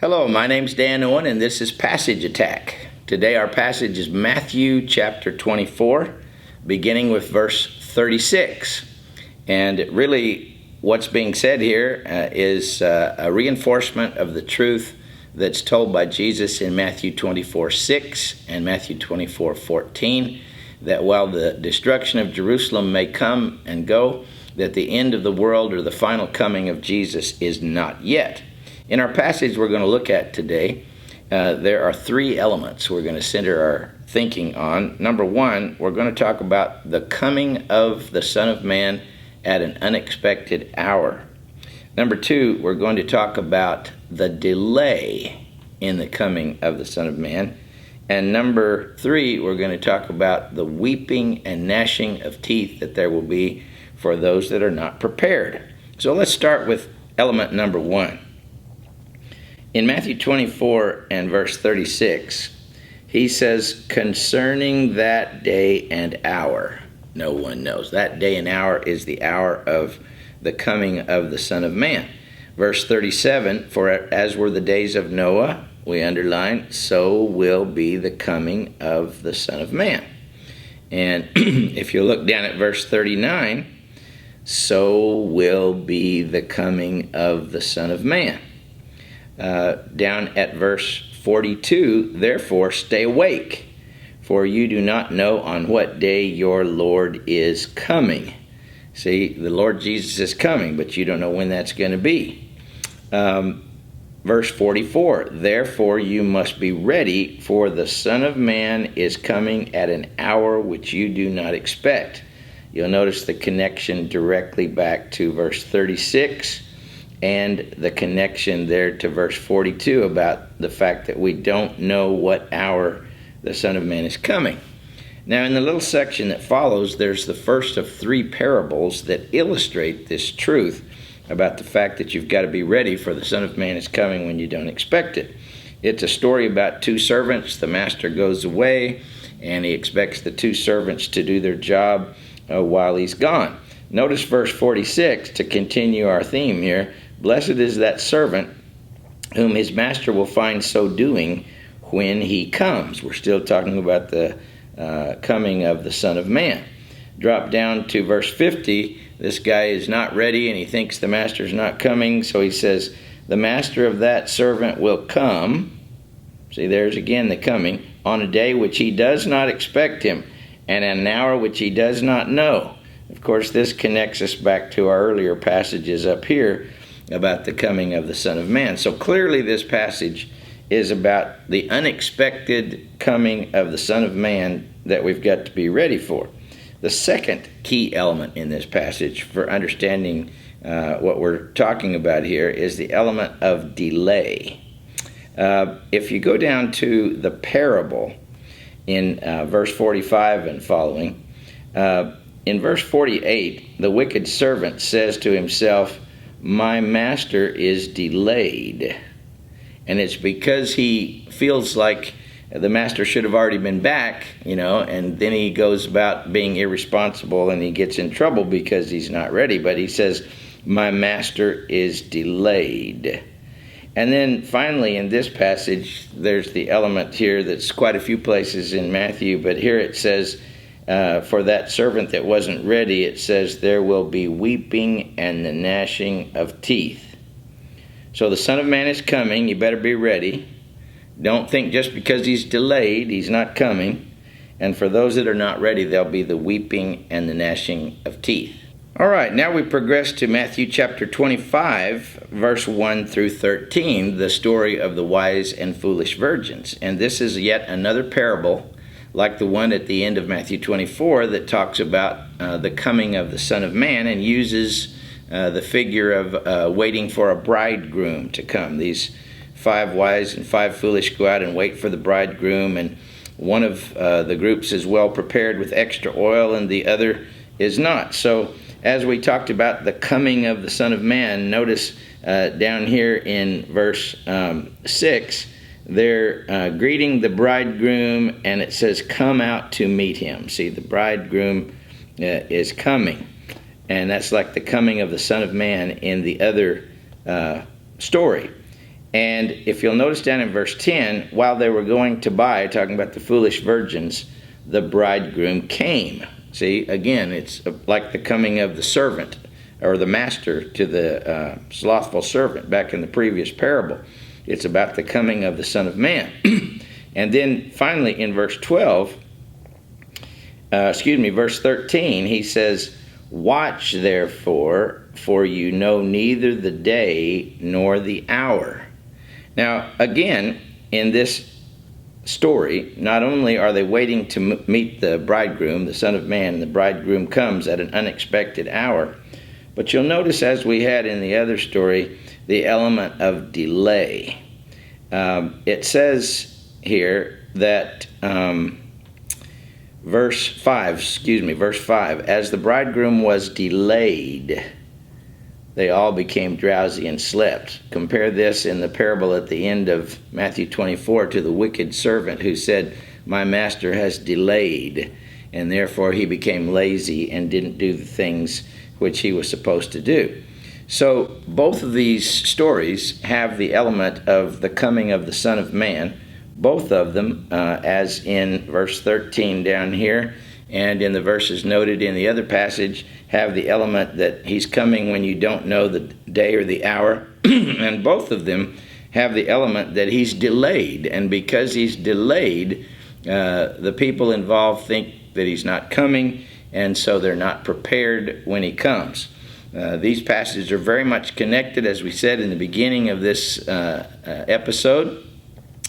Hello, my name's Dan Owen, and this is Passage Attack. Today our passage is Matthew chapter 24, beginning with verse 36. And really what's being said here is a reinforcement of the truth that's told by Jesus in Matthew 24:6 and Matthew 24:14, that while the destruction of Jerusalem may come and go, that the end of the world or the final coming of Jesus is not yet. In our passage we're going to look at today, there are three elements we're going to center our thinking on. Number one, we're going to talk about the coming of the Son of Man at an unexpected hour. Number two, we're going to talk about the delay in the coming of the Son of Man. And number three, we're going to talk about the weeping and gnashing of teeth that there will be for those that are not prepared. So let's start with element number one. In Matthew 24 and verse 36, he says, concerning that day and hour, no one knows. That day and hour is the hour of the coming of the Son of Man. Verse 37, for as were the days of Noah, we underline, so will be the coming of the Son of Man. And if you look down at verse 39, so will be the coming of the Son of Man. Down at verse 42, therefore stay awake, for you do not know on what day your Lord is coming. See, the Lord Jesus is coming, but you don't know when that's going to be. Verse 44, therefore you must be ready, for the Son of Man is coming at an hour which you do not expect. You'll notice the connection directly back to verse 36 and the connection there to verse 42 about the fact that we don't know what hour the Son of Man is coming. Now, in the little section that follows, there's the first of three parables that illustrate this truth about the fact that you've got to be ready, for the Son of Man is coming when you don't expect it. It's a story about two servants. The master goes away, and he expects the two servants to do their job while he's gone. Notice verse 46 to continue our theme here. Blessed is that servant whom his master will find so doing when he comes. We're still talking about the coming of the Son of Man. Drop down to verse 50. This guy is not ready and he thinks the master's not coming, so he says, the master of that servant will come. See, there's again the coming, on a day which he does not expect him, and at an hour which he does not know. Of course, this connects us back to our earlier passages up here about the coming of the Son of Man. So clearly this passage is about the unexpected coming of the Son of Man that we've got to be ready for. The second key element in this passage for understanding what we're talking about here is the element of delay. If you go down to the parable in verse 45 and following, in verse 48, the wicked servant says to himself, my master is delayed. And it's because he feels like the master should have already been back, and then he goes about being irresponsible and he gets in trouble because he's not ready. But he says, my master is delayed. And then finally in this passage, there's the element here that's quite a few places in Matthew, but here it says, for that servant that wasn't ready, it says, there will be weeping and the gnashing of teeth. So the Son of Man is coming. You better be ready. Don't think just because he's delayed, he's not coming. And for those that are not ready, there'll be the weeping and the gnashing of teeth. All right, now we progress to Matthew chapter 25, verse 1 through 13, the story of the wise and foolish virgins. And this is yet another parable, like the one at the end of Matthew 24, that talks about the coming of the Son of Man and uses the figure of waiting for a bridegroom to come. These 5 wise and 5 foolish go out and wait for the bridegroom, and one of the groups is well prepared with extra oil and the other is not. So as we talked about the coming of the Son of Man, notice down here in verse 6, they're greeting the bridegroom, and it says, come out to meet him. See, the bridegroom is coming, and that's like the coming of the Son of Man in the other story. And if you'll notice down in verse 10, while they were going to buy, talking about the foolish virgins, the bridegroom came. See, again, it's like the coming of the servant or the master to the slothful servant back in the previous parable. It's about the coming of the Son of Man. And then finally in verse 13, he says, "Watch therefore, for you know neither the day nor the hour." Now, again, in this story, not only are they waiting to meet the bridegroom, the Son of Man, and the bridegroom comes at an unexpected hour, but you'll notice, as we had in the other story, the element of delay. It says here that verse 5, as the bridegroom was delayed, they all became drowsy and slept. Compare this in the parable at the end of Matthew 24 to the wicked servant who said, "My master has delayed," and therefore he became lazy and didn't do the things which he was supposed to do. So both of these stories have the element of the coming of the Son of Man. Both of them, as in verse 13 down here, and in the verses noted in the other passage, have the element that he's coming when you don't know the day or the hour. And both of them have the element that he's delayed. And because he's delayed, the people involved think that he's not coming, and so they're not prepared when he comes. These passages are very much connected, as we said in the beginning of this episode,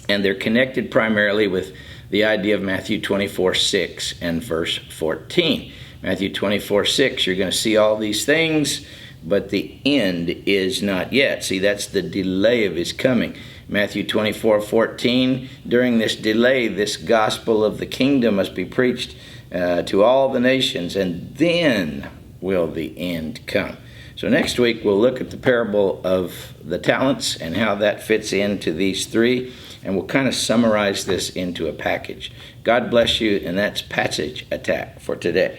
and they're connected primarily with the idea of Matthew 24:6 and verse 14. Matthew 24:6, you're going to see all these things, but the end is not yet. See, that's the delay of his coming. Matthew 24:14, during this delay, this gospel of the kingdom must be preached to all the nations, and then will the end come. So next week we'll look at the parable of the talents and how that fits into these three, and we'll kind of summarize this into a package. God bless you, and that's Passage Attack for today.